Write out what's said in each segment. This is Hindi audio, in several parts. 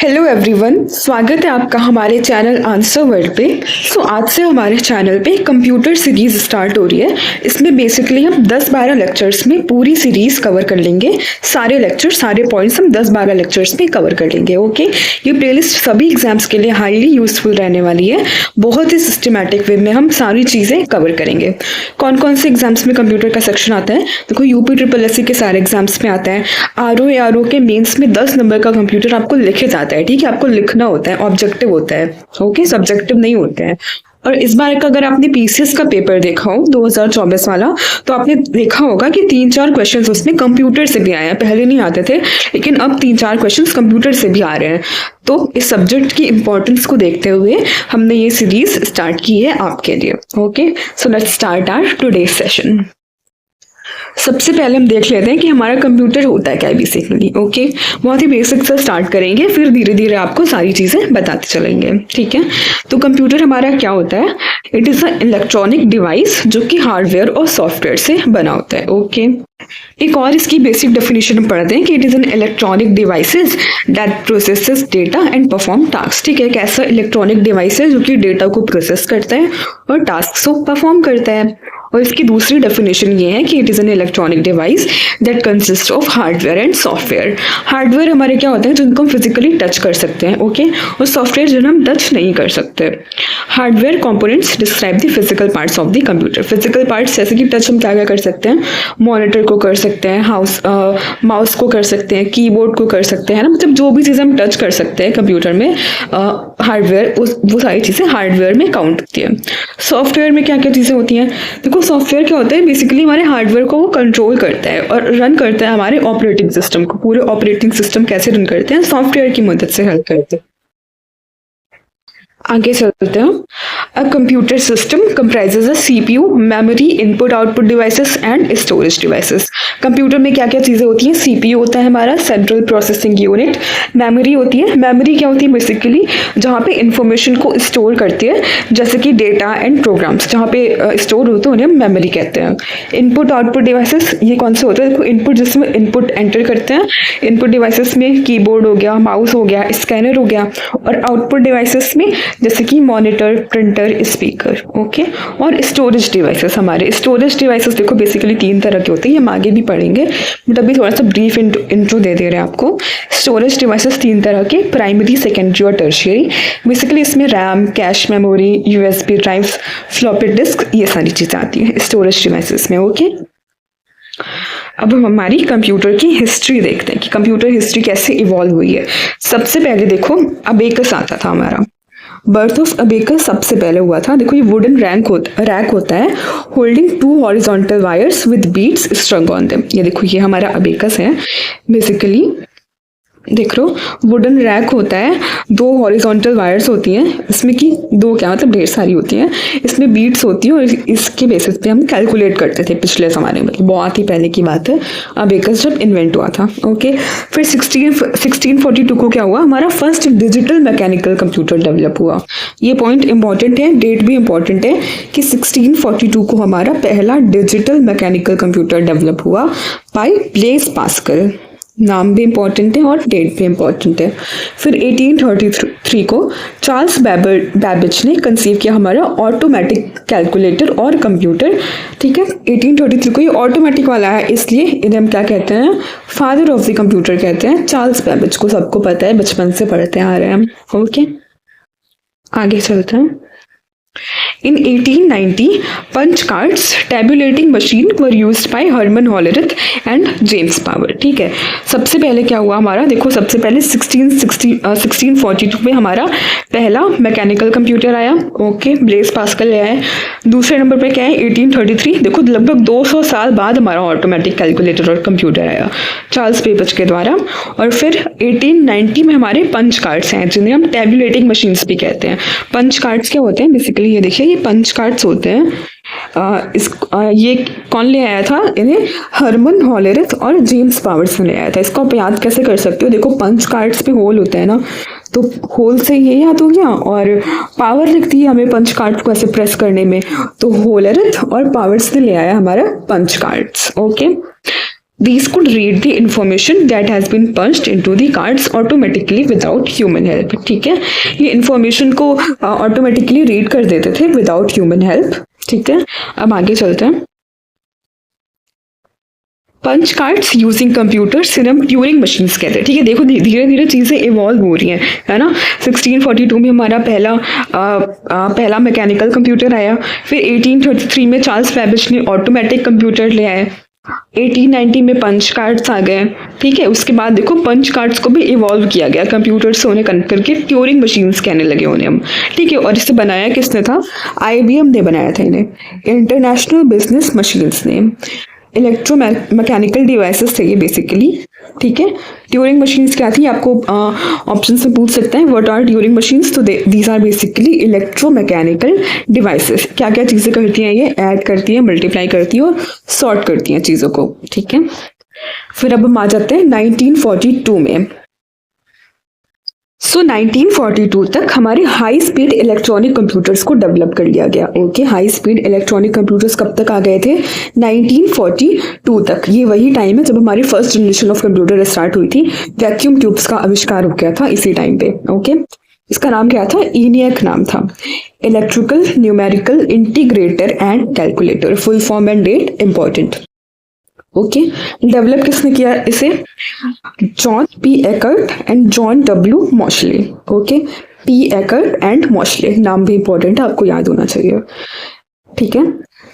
हेलो एवरीवन, स्वागत है आपका हमारे चैनल आंसर वर्ल्ड पे। आज से हमारे चैनल पे कंप्यूटर सीरीज स्टार्ट हो रही है। इसमें बेसिकली हम 10-12 लेक्चर्स में पूरी सीरीज कवर कर लेंगे। सारे लेक्चर्स, सारे पॉइंट्स हम 10-12 लेक्चर्स में कवर कर लेंगे। ओके, ये प्लेलिस्ट सभी एग्जाम्स के लिए हाईली यूजफुल रहने वाली है। बहुत ही सिस्टमैटिक वे में हम सारी चीज़ें कवर करेंगे। कौन कौन से एग्जाम्स में कंप्यूटर का सेक्शन आता है? देखो, यूपी SSC के सारे एग्जाम्स में आता है। RO के मेंस में 10 नंबर का कंप्यूटर आपको लिखे जाता है। ठीक है, आपको लिखना होता है, ऑब्जेक्टिव होता है। ओके, सब्जेक्टिव नहीं होते हैं। और इस बार का अगर आपने PCS का पेपर देखा हो 2024 वाला, तो आपने देखा होगा कि 3-4 क्वेश्चंस उसमें कंप्यूटर से भी आए हैं। पहले नहीं आते थे, लेकिन अब 3-4 क्वेश्चंस कंप्यूटर से भी आ रहे हैं। तो इस सब्जेक्ट की इंपॉर्टेंस को देखते हुए हमने ये सीरीज स्टार्ट की है आपके लिए। Okay, so let's start our today session. सबसे पहले हम देख लेते हैं कि हमारा कंप्यूटर होता है क्या है बेसिकली। ओके, बहुत ही बेसिक से स्टार्ट करेंगे, फिर धीरे धीरे आपको सारी चीज़ें बताते चलेंगे। ठीक है, तो कंप्यूटर हमारा क्या होता है? It is a electronic device जो कि हार्डवेयर और सॉफ्टवेयर से बना होता है। ओके, एक और इसकी बेसिक डेफिनेशन पढ़ते हैं कि it is an electronic devices that processes data and perform task. ठीक है, एक ऐसा इलेक्ट्रॉनिक डिवाइस है जो कि डेटा को प्रोसेस करता है और टास्क को परफॉर्म करता है। और इसकी दूसरी डेफिनेशन ये है कि it is an electronic device that consist of hardware and software. Hardware हमारे क्या होते हैं? जिनको हम फिजिकली टच कर सकते हैं। ओके, और सॉफ्टवेयर जिन्हें हम टच नहीं कर सकते। Hardware components describe the physical parts of the computer. Physical parts जैसे कि टच हम क्या क्या कर सकते हैं? मॉनिटर को कर सकते हैं, माउस को कर सकते हैं, कीबोर्ड को कर सकते हैं ना। मतलब जो भी चीज़ें हम टच कर सकते हैं कंप्यूटर में, हार्डवेयर, वो सारी चीज़ें हार्डवेयर में काउंट होती है। सॉफ्टवेयर में क्या क्या चीज़ें होती हैं? देखो, सॉफ्टवेयर क्या होता है? बेसिकली हमारे हार्डवेयर को वो कंट्रोल करता है और रन करता है हमारे ऑपरेटिंग सिस्टम को। पूरे ऑपरेटिंग सिस्टम कैसे रन करते हैं? सॉफ्टवेयर की मदद से हेल्प करते हैं। आगे चलते हैं। A computer system comprises a CPU, memory, input output devices and storage devices. Computer में क्या क्या चीज़ें होती हैं? CPU होता है हमारा सेंट्रल प्रोसेसिंग यूनिट। मेमोरी होती है। मेमोरी क्या होती है? बेसिकली जहाँ पे इंफॉर्मेशन को स्टोर करती है, जैसे कि डेटा एंड प्रोग्राम्स जहाँ पे स्टोर होते हैं उन्हें हम मेमोरी कहते हैं। इनपुट आउटपुट डिवाइसेस, ये कौन से होते हैं? देखो, इनपुट जिसमें इनपुट एंटर करते हैं। इनपुट डिवाइसेस में कीबोर्ड हो गया, माउस हो गया, स्कैनर हो गया। और आउटपुट डिवाइसेस में जैसे कि मॉनिटर, प्रिंटर, स्पीकर। ओके, और स्टोरेज डिवाइसेस, हमारे स्टोरेज डिवाइसेस देखो बेसिकली 3 तरह के होते हैं। हम आगे भी पढ़ेंगे, बट अभी थोड़ा सा ब्रीफ इंट्रो दे रहे हैं आपको। स्टोरेज डिवाइसेस 3 तरह के, प्राइमरी, सेकेंडरी और टर्शियरी। बेसिकली इसमें RAM, cache memory, USB drives, floppy disk, ये सारी चीज़ें आती हैं स्टोरेज डिवाइसेस में। ओके, अब हम हमारी कंप्यूटर की हिस्ट्री देखते हैं कि कंप्यूटर हिस्ट्री कैसे इवॉल्व हुई है। सबसे पहले देखो, अबेकस आता था हमारा। बर्थ ऑफ अबेकस सबसे पहले हुआ था। देखो, ये वुडन रैक होता है holding 2 horizontal wires with beads स्ट्रंग on them. ये देखो, ये हमारा अबेकस है। बेसिकली देख लो, वुडन रैक होता है, 2 हॉरिजॉन्टल वायर्स होती हैं, इसमें की 2 क्या मतलब ढेर सारी होती हैं, इसमें बीट्स होती हैं और इसके बेसिस पे हम कैलकुलेट करते थे पिछले ज़माने में। बहुत ही पहले की बात है, अबेकस जब इन्वेंट हुआ था। ओके, फिर 1642 को क्या हुआ? हमारा first digital mechanical computer develop हुआ। ये पॉइंट इंपॉर्टेंट है, डेट भी इंपॉर्टेंट है कि 1642 को हमारा पहला डिजिटल मैकेनिकल कंप्यूटर डेवलप हुआ बाय ब्लेज पास्कल। नाम भी इम्पॉर्टेंट है और डेट भी इम्पॉर्टेंट है। फिर 1833 को चार्ल्स बैबेज ने कंसीव किया हमारा ऑटोमेटिक कैलकुलेटर और कंप्यूटर। ठीक है, 1833 को ये ऑटोमेटिक वाला है, इसलिए इन्हें हम क्या कहते हैं? फादर ऑफ द कंप्यूटर कहते हैं। चार्ल्स बैबेज को सबको पता है, बचपन से पढ़ते आ रहे हैं हम। ओके, आगे चलते हैं। In 1890, punch cards, tabulating machine were used by Herman Hollerith and James Power। ठीक है, सबसे पहले क्या हुआ हमारा? देखो, सबसे पहले 1642 में हमारा पहला मैकेनिकल कंप्यूटर आया। ओके, ब्लेज पास्कल ले आए। दूसरे नंबर पे क्या है? 1833। देखो, लगभग 200 साल बाद हमारा ऑटोमेटिक कैलकुलेटर और कंप्यूटर आया चार्ल्स बेबेज के द्वारा। और फिर 1890 में हमारे पंच कार्ड्स हैं, जिन्हें हम टेबुलेटिंग मशीन्स भी कहते हैं। पंच कार्ड्स क्या होते हैं? बेसिकली ये देखिए, ये पंच कार्ड्स होते हैं। ये कौन ले आया था? इन्हें हरमन हॉलेरिथ और जेम्स पावर्स ने ले आया था। इसको आप याद कैसे कर सकते हो? देखो, पंच कार्ड्स पे होल होता है ना, तो होल से ये याद हो गया, और पावर लगती है हमें पंच कार्ड को ऐसे प्रेस करने में, तो होलेरिथ और पावर्स ने ले आया हमारा punch cards. Okay, These could read the information that has been punched into the cards automatically without human help. ठीक है, ये इंफॉर्मेशन को ऑटोमेटिकली रीड कर देते थे विदाउट ह्यूमन हेल्प. ठीक है, अब आगे चलते हैं. पंच कार्ड्स यूजिंग कंप्यूटर्स इन्हें ट्यूरिंग मशीन्स कहते हैं. ठीक है, देखो धीरे धीरे चीज़ें इवॉल्व हो रही हैं, है ना. 1642 में हमारा पहला मैकेनिकल कंप्यूटर आया. फिर 1833 में चार्ल्स बैबेज ने ऑटोमेटिक कंप्यूटर ले आए. 1890 में पंच कार्ड्स आ गए. ठीक है, उसके बाद देखो पंच कार्ड्स को भी इवॉल्व किया गया, कंप्यूटर से उन्हें कनेक्ट करके ट्यूरिंग मशीन्स कहने लगे उन्हें हम. ठीक है, और इसे बनाया किसने था? IBM ने बनाया था इन्हें, इंटरनेशनल बिजनेस मशीन्स ने. इलेक्ट्रो मैकेनिकल डिवाइसेस थे ये बेसिकली. ठीक है, ट्यूरिंग मशीन्स क्या थी आपको ऑप्शन में पूछ सकते हैं. What are Turing machines? तो these are basically electromechanical devices. क्या क्या चीज़ें करती हैं ये? ऐड करती हैं, मल्टीप्लाई करती हैं और सॉर्ट करती हैं चीज़ों को. ठीक है, फिर अब हम आ जाते हैं 1942 में. 1942 तक हमारे हाई स्पीड इलेक्ट्रॉनिक कंप्यूटर्स को डेवलप कर लिया गया. Okay, high speed electronic computers कब तक आ गए थे? 1942 तक. ये वही टाइम है जब हमारी first generation of computer start हुई थी. वैक्यूम ट्यूब्स का आविष्कार हो गया था इसी टाइम पे. ओके, इसका नाम क्या था? ENIAC नाम था, electrical numerical integrator and calculator. Full form and date important. Okay, develop किसने किया इसे? John P. Eckert and John W. Mauchly. Okay, P. Eckert and Mauchly नाम भी इंपॉर्टेंट है, आपको याद होना चाहिए. ठीक है,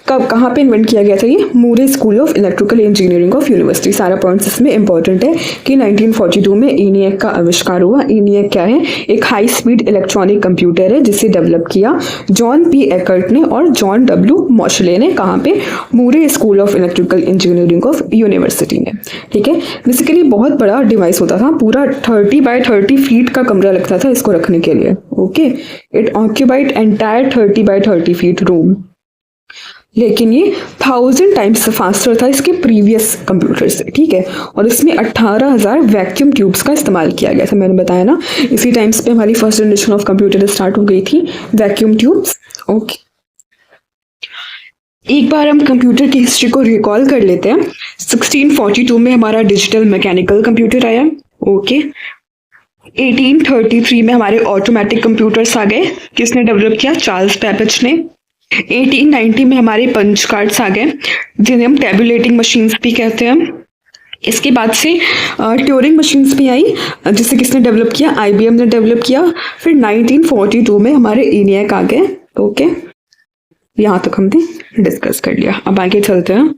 कब कहाँ पे इन्वेंट किया गया था ये? Moore school of electrical engineering of university. सारा पॉइंट्स इसमें इंपॉर्टेंट है कि 1942 में ENIAC का आविष्कार हुआ. ENIAC क्या है? एक हाई स्पीड इलेक्ट्रॉनिक कंप्यूटर है जिसे डेवलप किया जॉन P. एकर्ट ने और जॉन W. मॉशले ने. कहाँ पे? Moore school of electrical engineering of university ने. ठीक है, बेसिकली बहुत बड़ा डिवाइस होता था, पूरा 30 बाय 30 फीट का कमरा लगता था इसको रखने के लिए. Okay, it occupied entire 30 by 30 feet room. लेकिन ये 1000 टाइम्स फास्टर था इसके प्रीवियस कंप्यूटर से. ठीक है, और इसमें 18,000 वैक्यूम ट्यूब्स का इस्तेमाल किया गया था. मैंने बताया ना, इसी टाइम्स पे हमारी first generation of computer start हो गई थी, वैक्यूम ट्यूब्स. ओके, एक बार हम कंप्यूटर की हिस्ट्री को रिकॉल कर लेते हैं. 1642 में हमारा डिजिटल मैकेनिकल कंप्यूटर आया. ओके, 1833 में हमारे ऑटोमेटिक कंप्यूटर्स आ गए. किसने डेवलप किया? चार्ल्स बैबेज ने. 1890 में हमारे पंच कार्ड्स आ गए जिन्हें हम टेबुलेटिंग मशीन्स भी कहते हैं. इसके बाद से ट्यूरिंग मशीन्स भी आई जिसे किसने डेवलप किया? IBM ने डेवलप किया. फिर 1942 में हमारे ENIAC आ गए. ओके, यहाँ तक हमने डिस्कस कर लिया. अब आगे चलते हैं.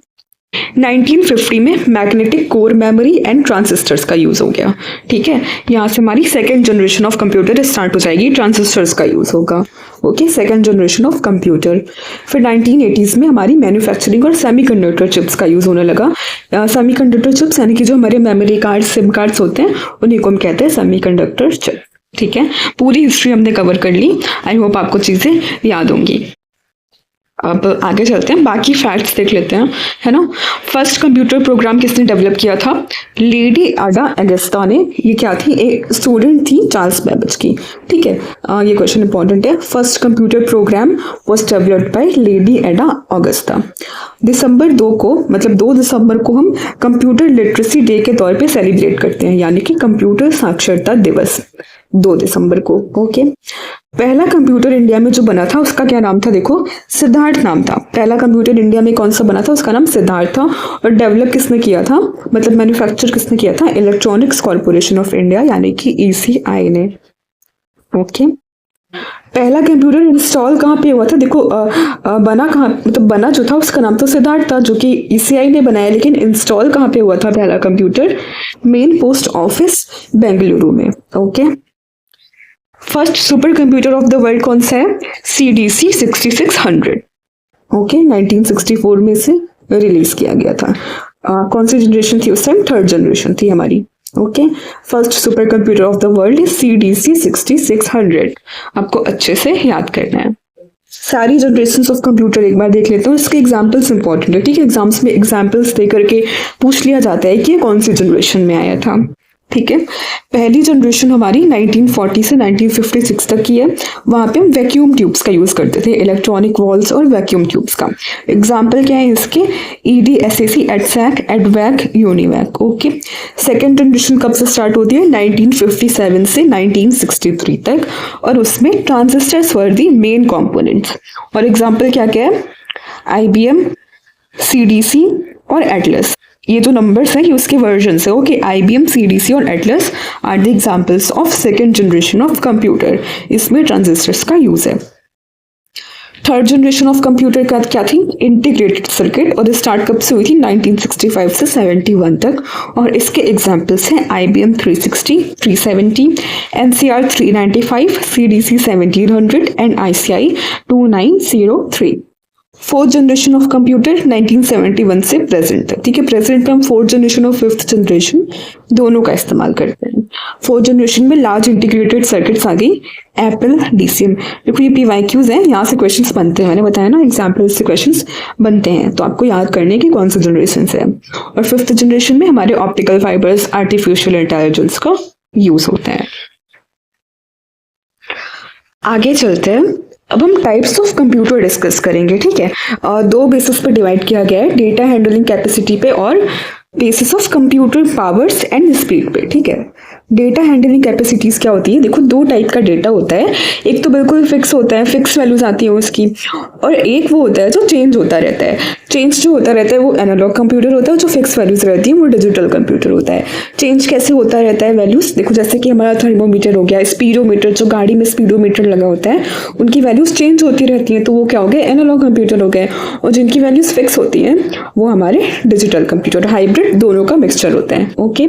1950 में magnetic core memory and transistors का यूज हो गया. ठीक है, यहाँ से हमारी second generation of computer start हो जाएगी. ट्रांजिस्टर्स का यूज होगा. Okay, second generation of computer. फिर 1980s में हमारी मैन्युफैक्चरिंग और सेमीकंडक्टर चिप्स का यूज होने लगा. सेमीकंडक्टर चिप्स यानी कि जो हमारे मेमोरी कार्ड, सिम कार्ड्स होते हैं, उन्हीं को हम कहते हैं सेमीकंडक्टर चिप. ठीक है, पूरी हिस्ट्री हमने कवर कर ली. आई होप आपको चीजें याद होंगी. अब आगे चलते हैं, बाकी फैक्ट्स देख लेते हैं, है ना. फर्स्ट कंप्यूटर प्रोग्राम किसने डेवलप किया था? लेडी एडा अगस्ता ने. ये क्या थी? एक स्टूडेंट थी चार्ल्स बैबेज की. ठीक है, ये क्वेश्चन इंपॉर्टेंट है. First computer program was developed by lady एडा अगस्ता. दिसंबर 2 को, मतलब 2 दिसंबर को हम कंप्यूटर लिटरेसी डे के तौर पे सेलिब्रेट करते हैं, यानी कि कंप्यूटर साक्षरता दिवस 2 दिसंबर को. ओके, पहला कंप्यूटर इंडिया में जो बना था उसका क्या नाम था? देखो, सिद्धार्थ नाम था. पहला कंप्यूटर इंडिया में कौन सा बना था? उसका नाम सिद्धार्थ था. और डेवलप किसने किया था, मतलब मैन्युफैक्चर किसने किया था? इलेक्ट्रॉनिक्स कॉर्पोरेशन ऑफ इंडिया यानी कि ECI ने. ओके, पहला कंप्यूटर इंस्टॉल कहाँ पे हुआ था? देखो बना कहाँ, मतलब बना जो था उसका नाम तो सिद्धार्थ था जो कि ECI ने बनाया, लेकिन इंस्टॉल कहाँ पे हुआ था पहला computer? Main post office Bengaluru में. Okay, first super computer of the world कौन सा है? CDC 6600. ओके, 1964 में से रिलीज किया गया था. कौन सी जनरेशन थी उस टाइम? थर्ड जनरेशन थी हमारी. Okay, first super computer of the world is CDC 6600. आपको अच्छे से याद करना है. सारी जनरेशन ऑफ कंप्यूटर एक बार देख लेते हैं. इसके एग्जाम्पल्स इंपॉर्टेंट है. ठीक है, एग्जाम्स में एग्जाम्पल्स दे करके पूछ लिया जाता है कि कौन सी जनरेशन में आया था. ठीक है। पहली जनरेशन हमारी 1940 से 1956 तक की है। वहाँ पे हम वैक्यूम ट्यूब्स का यूज़ करते थे, इलेक्ट्रॉनिक वॉल्स और वैक्यूम ट्यूब्स का। एग्जाम्पल क्या है इसके? ED, SAC, EDSAC, EDVAC, UNIVAC। Okay. Second generation कब से स्टार्ट होती है? 1957 से 1963 तक, और उसमें transistors were the main components. और एग्जाम्पल क्या क्या है? IBM, CDC और एटलस। ये जो नंबर्स हैं ये उसके वर्जन है। ओके, IBM, CDC और Atlas are the examples of second generation of computer. इसमें ट्रांजिस्टर्स का यूज है। थर्ड जनरेशन ऑफ कंप्यूटर का क्या थी? इंटीग्रेटेड सर्किट, और स्टार्ट कब से हुई थी? 1965 से 71 तक, और इसके एग्जांपल्स हैं IBM 360, 370, NCR 395, CDC 1700 and ICI 2903। Fourth generation of computer 1971 से प्रेजेंट तक। ठीक है, प्रेजेंट में हम फोर्थ जनरेशन और फिफ्थ जनरेशन दोनों का इस्तेमाल करते हैं। फोर्थ जनरेशन में लार्ज इंटीग्रेटेड सर्किट्स आ गई, एप्पल, DCM। देखो ये PYQs हैं, यहाँ से क्वेश्चंस बनते हैं। मैंने बताया ना, एग्जाम्पल से क्वेश्चंस बनते हैं, तो आपको याद करने की कौन सा जनरेशन है। और फिफ्थ जनरेशन में हमारे ऑप्टिकल फाइबर्स, आर्टिफिशियल इंटेलिजेंस का यूज होता है। आगे चलते हैं, अब हम टाइप्स ऑफ कंप्यूटर डिस्कस करेंगे। ठीक है, दो बेसिस पे डिवाइड किया गया है, डेटा हैंडलिंग कैपेसिटी पे और basis of computer powers and speed पे। ठीक है, डेटा हैंडलिंग कैपेसिटीज क्या होती है? देखो दो टाइप का डेटा होता है, एक तो बिल्कुल फिक्स होता है, फिक्स वैल्यूज आती है उसकी, और एक वो होता है जो चेंज होता रहता है। चेंज जो होता रहता है वो एनालॉग कंप्यूटर होता है, जो फिक्स वैल्यूज रहती है वो डिजिटल कंप्यूटर होता है। चेंज कैसे होता रहता है वैल्यूज? देखो जैसे कि हमारा थर्मोमीटर हो गया, स्पीडोमीटर, जो गाड़ी में स्पीडोमीटर लगा होता है, उनकी वैल्यूज चेंज होती रहती हैं, तो वो क्या हो गए? एनालॉग कंप्यूटर हो गए। और जिनकी वैल्यूज फिक्स होती हैं वो हमारे डिजिटल कंप्यूटर, हाइब्रिड दोनों का मिक्सचर होता है। ओके,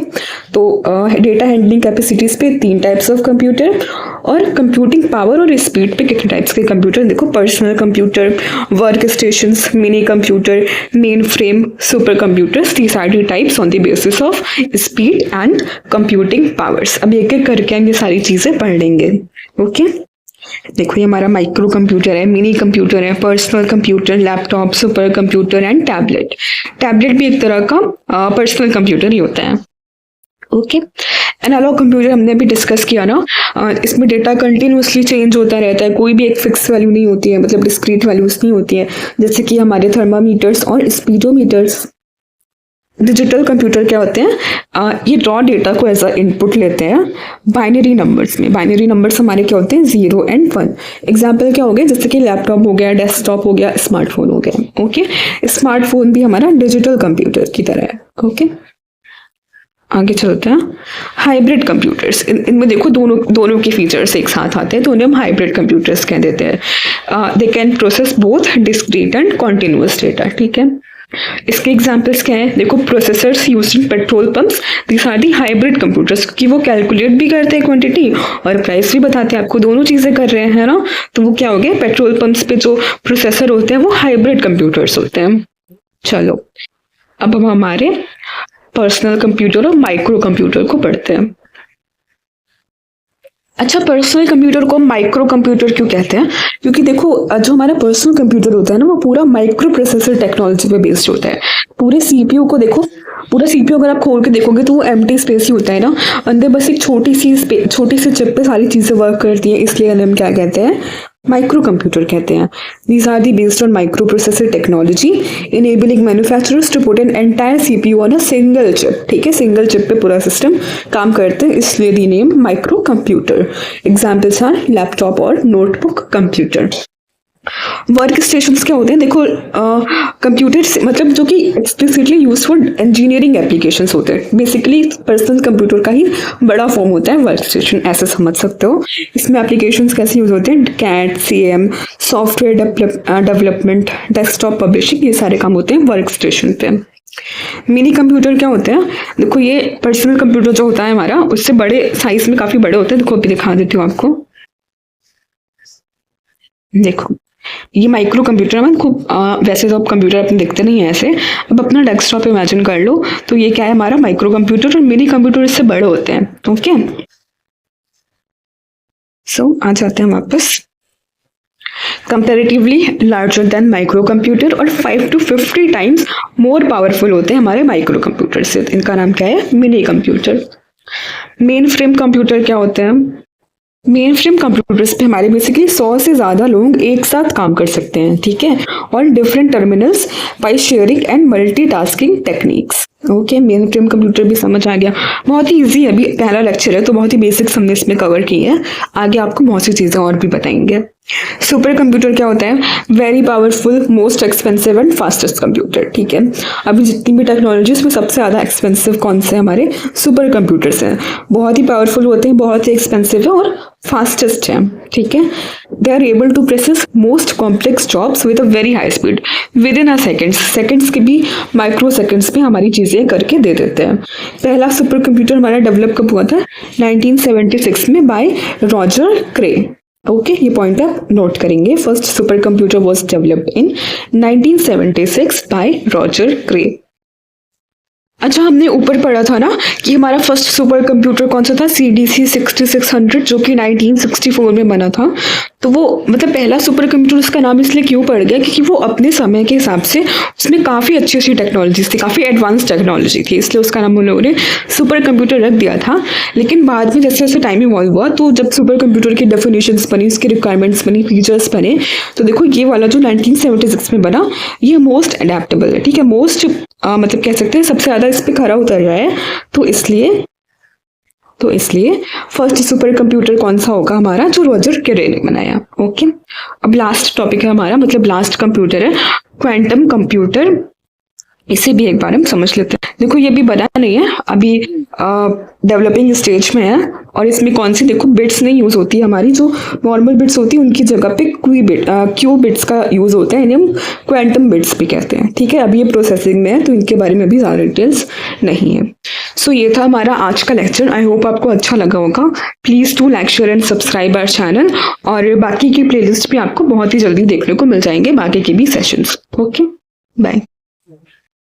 तो डेटा हैंडलिंग कैपेसिटीज पे तीन टाइप्स ऑफ कंप्यूटर, और कंप्यूटिंग पावर और स्पीड पे कितने टाइप्स के कंप्यूटर? देखो personal computer, workstations, minicomputer, mainframe, supercomputers. These are the types on the basis of speed and computing powers. अब एक एक करके हम ये सारी चीजें पढ़ लेंगे। ओके, देखो ये हमारा माइक्रो कंप्यूटर है, मिनी कंप्यूटर है, personal computer, laptop, super computer and tablet. Tablet भी एक तरह का पर्सनल कंप्यूटर ही होता है। ओके, एनालॉग कंप्यूटर हमने भी डिस्कस किया ना, इसमें डेटा कंटिन्यूसली चेंज होता रहता है, कोई भी एक फिक्स वैल्यू नहीं होती है, मतलब डिस्क्रीट वैल्यूज नहीं होती है, जैसे कि हमारे थर्मामीटर्स और स्पीडोमीटर्स। डिजिटल कंप्यूटर क्या होते हैं? ये रॉ डेटा को एज अ इनपुट लेते हैं बाइनरी नंबर्स में। बाइनरी नंबर्स हमारे क्या होते हैं? 0 एंड 1। एग्जाम्पल क्या हो गया? जैसे कि लैपटॉप हो गया, डेस्कटॉप हो गया, स्मार्टफोन हो गया। ओके, स्मार्टफोन भी हमारा डिजिटल कंप्यूटर की तरह है। ओके, आगे चलते हैं, हाइब्रिड कंप्यूटर्स। इनमें देखो दोनों के फीचर्स एक साथ आते हैं, तो उन्हें हम हाइब्रिड कंप्यूटर्स कह देते हैं। They can process both discrete and continuous data. ठीक है, इसके एग्जांपल्स क्या हैं? देखो processors used in petrol pumps, these are the hybrid computers, क्योंकि वो कैलकुलेट भी करते हैं क्वांटिटी और प्राइस भी बताते हैं आपको, दोनों चीजें कर रहे हैं ना, तो वो क्या हो गया? पेट्रोल पंप्स पे जो प्रोसेसर होते हैं वो हाइब्रिड कंप्यूटर्स होते हैं। चलो अब हम हमारे पर्सनल कंप्यूटर और माइक्रो कंप्यूटर को पढ़ते हैं। अच्छा, पर्सनल कंप्यूटर को माइक्रो कंप्यूटर क्यों कहते हैं? क्योंकि देखो जो हमारा पर्सनल कंप्यूटर होता है ना, वो पूरा माइक्रो प्रोसेसर टेक्नोलॉजी पे बेस्ड होता है। पूरे CPU को देखो, पूरा CPU अगर आप खोल के देखोगे तो वो एम्प्टी स्पेस ही होता है ना, अंदर बस एक छोटी सी चिप पे सारी चीजें वर्क करती हैं, इसलिए हम क्या कहते हैं? माइक्रो कंप्यूटर कहते हैं। These are the based on microprocessor technology enabling manufacturers to put an entire CPU on a single chip। ठीक है, सिंगल चिप पे पूरा सिस्टम काम करते हैं, इसलिए the name micro computer. Examples are laptop और नोटबुक कंप्यूटर। वर्क स्टेशंस क्या होते हैं? देखो कंप्यूटर मतलब जो कि explicitly use for engineering applications होते हैं, बेसिकली पर्सनल कंप्यूटर का ही बड़ा फॉर्म होता है वर्क स्टेशन, ऐसे समझ सकते हो। इसमें एप्लीकेशंस कैसे यूज होते हैं? CAD, CAM, software development, desktop publishing, ये सारे काम होते हैं वर्क स्टेशन पे। मिनी कंप्यूटर क्या होते हैं? देखो ये पर्सनल कंप्यूटर जो होता है हमारा, उससे बड़े साइज में काफी बड़े होते हैं। देखो अभी दिखा देती हूँ आपको, देखो ये माइक्रो कंप्यूटर है। खूब वैसे तो आप कंप्यूटर अपने देखते नहीं है ऐसे, अब अपना डेस्कटॉप इमेजिन कर लो, तो ये क्या है? हमारा माइक्रो कंप्यूटर, और मिनी कंप्यूटर इससे बड़े होते हैं। ओके, सो आ जाते हैं वापस। Comparatively larger than micro computer, और 5 to 50 टाइम्स मोर पावरफुल होते हैं हमारे माइक्रो कंप्यूटर से। इनका नाम क्या है? Mini computer. Main frame computer क्या होते हैं? मेन फ्रेम कंप्यूटर्स पे हमारे बेसिकली 100 से ज़्यादा लोग एक साथ काम कर सकते हैं, ठीक है, और different terminals by sharing and multitasking techniques. Okay, main frame computer भी समझ आ गया। बहुत ही इजी है, अभी पहला लेक्चर है तो बहुत ही बेसिक्स हमने इसमें कवर की है। आगे आपको बहुत सी चीज़ें और भी बताएंगे। सुपर कंप्यूटर क्या होता है? Very powerful, most expensive and fastest computer, ठीक है। अभी जितनी भी टेक्नोलॉजी उसमें सबसे ज़्यादा एक्सपेंसिव कौन से हमारे सुपर कंप्यूटर्स हैं। बहुत ही पावरफुल होते हैं, बहुत ही एक्सपेंसिव है और फास्टेस्ट है, ठीक है। They are able to process most complex jobs with a very high speed within a seconds के भी माइक्रो सेकेंड्स में हमारी चीज़ें करके दे देते हैं। पहला सुपर कंप्यूटर हमारा डेवलप कब हुआ था? 1976 में बाय रॉजर क्रे। ओके, ये पॉइंट आप नोट करेंगे। First super computer was developed in 1976 by Roger Cray. अच्छा, हमने ऊपर पढ़ा था ना कि हमारा फर्स्ट सुपर कंप्यूटर कौन सा था? CDC 6600, जो कि 1964 में बना था। तो वो मतलब पहला सुपर कंप्यूटर, उसका नाम इसलिए क्यों पड़ गया क्योंकि वो अपने समय के हिसाब से उसमें काफ़ी अच्छी अच्छी टेक्नोलॉजीज थी, काफ़ी एडवांस टेक्नोलॉजी थी, इसलिए उसका नाम उन लोगों ने सुपर कंप्यूटर रख दिया था। लेकिन बाद में जैसे जैसे टाइम इवॉल्व हुआ तो जब सुपर कंप्यूटर की डेफिनेशंस बनी, उसकी रिक्वायरमेंट्स बनी, फीचर्स बने, तो देखो ये वाला जो 1976 में बना ये मोस्ट अडेप्टेबल है, ठीक है। मोस्ट मतलब कह सकते हैं सबसे ज़्यादा इस पर खरा उतर रहा है। तो इसलिए फर्स्ट सुपर कंप्यूटर कौन सा होगा हमारा? जो रॉजर क्रे ने बनाया। ओके, अब लास्ट टॉपिक है हमारा, मतलब लास्ट कंप्यूटर है क्वांटम कंप्यूटर। इसे भी एक बार हम समझ लेते हैं। देखो ये भी बना नहीं है, अभी डेवलपिंग स्टेज में है, और इसमें कौन सी देखो बिट्स नहीं यूज़ होती है हमारी, जो नॉर्मल बिट्स होती है उनकी जगह पे क्यू बिट्स का यूज़ होता है, इन्हें हम क्वांटम बिट्स भी कहते हैं, ठीक है। अभी ये प्रोसेसिंग में है तो इनके बारे में भी ज़्यादा डिटेल्स नहीं है। सो ये था हमारा आज का लेक्चर। आई होप आपको अच्छा लगा होगा। Please to like, share and subscribe our channel, और बाकी की प्लेलिस्ट भी आपको बहुत ही जल्दी देखने को मिल जाएंगे, बाकी के भी सेशंस। Okay, bye.